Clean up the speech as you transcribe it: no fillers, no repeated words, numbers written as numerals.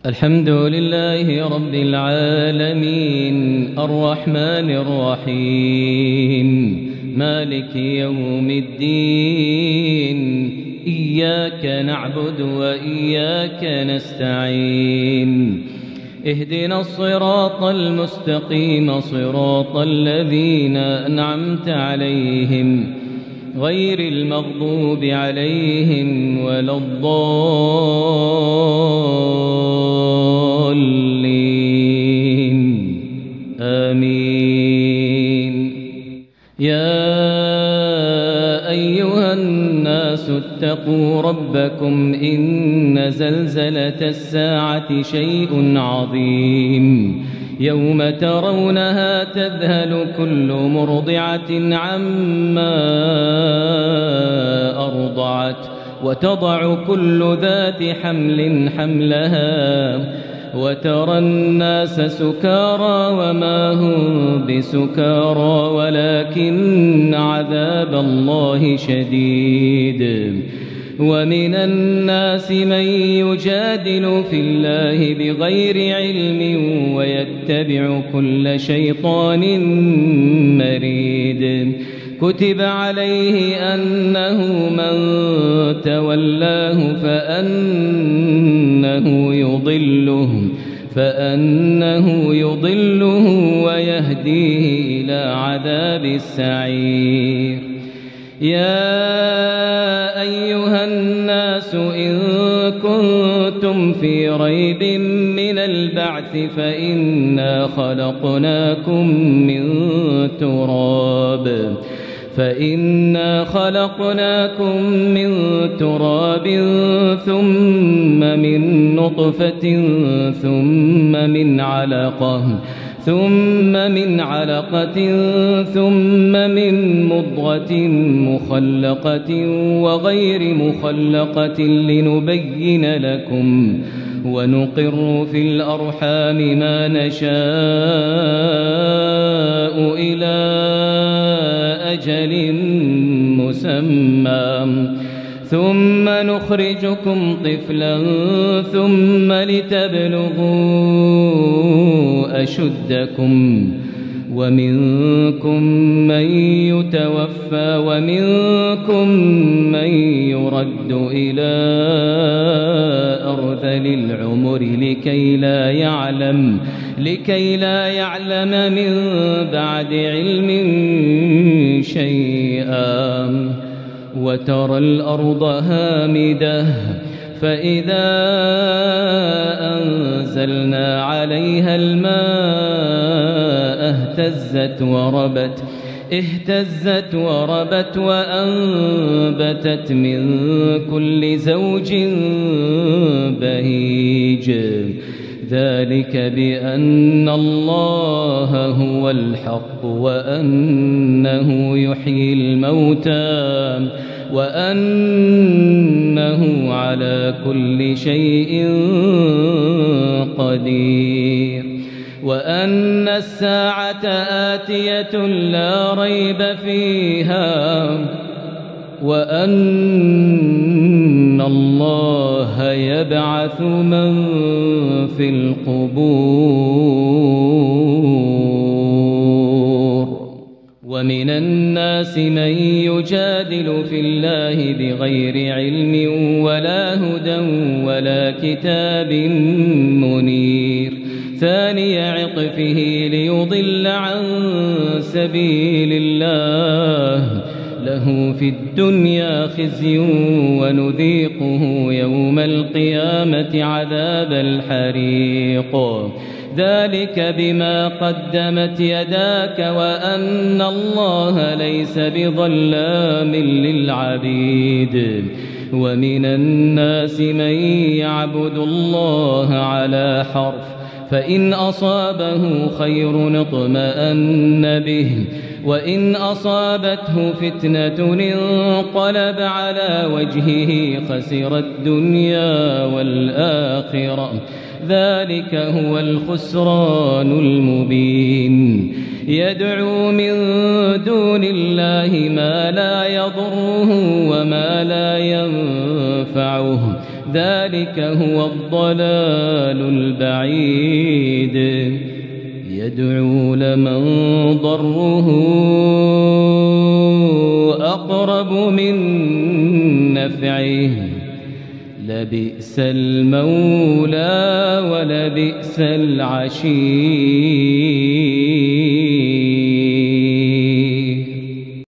الحمد لله رب العالمين الرحمن الرحيم مالك يوم الدين إياك نعبد وإياك نستعين اهدنا الصراط المستقيم صراط الذين أنعمت عليهم غير المغضوب عليهم ولا الضالين آمين. يا أيها الناس اتقوا ربكم إن زلزلة الساعة شيء عظيم يوم ترونها تذهل كل مرضعة عما أرضعت وتضع كل ذات حمل حملها وترى الناس سكارى وما هم بسكارى ولكن عذاب الله شديد. ومن الناس من يجادل في الله بغير علم ويتبع كل شيطان مريد. كتب عليه أنه من تولاه فأنه يضله ويهديه إلى عذاب السعير. يا أيها الناس إن كنتم في ريب من البعث فإنا خلقناكم من تراب ثم من نطفة ثم من علقة ثم من مضغة مخلقة وغير مخلقة لنبين لكم ونقر في الأرحام ما نشاء إلى أجل مسمى ثم نخرجكم طفلا ثم لتبلغوا أشدكم ومنكم من يتوفى ومنكم من يرد إلى أرذل العمر لكي لا يعلم من بعد علم شيئا. وترى الأرض هامدة فإذا أنزلنا عليها الماء اهتزت وربت وأنبتت من كل زوج بهيج. ذلك بأن الله هو الحق وأنه يحيي الموتى وأنه على كل شيء قدير وأن الساعة آتية لا ريب فيها وأن الله يبعث من في القبور. ومن الناس من يجادل في الله بغير علم ولا هدى ولا كتاب منير. ثاني عطفه ليضل عن سبيل الله له في الدنيا خزي ونذيقه يوم القيامة عذاب الحريق. ذلك بما قدمت يداك وأن الله ليس بظلام للعبيد. ومن الناس من يعبد الله على حرف فإن أصابه خير اطمأن به وإن أصابته فتنة انقلب على وجهه خسر الدنيا والآخرة. ذلك هو الخسران المبين. يدعو من دون الله ما لا يضره وما لا ينفعه ذلك هو الضلال البعيد يدعو لمن ضره أقرب من نفعه لبئس المولى ولبئس العشير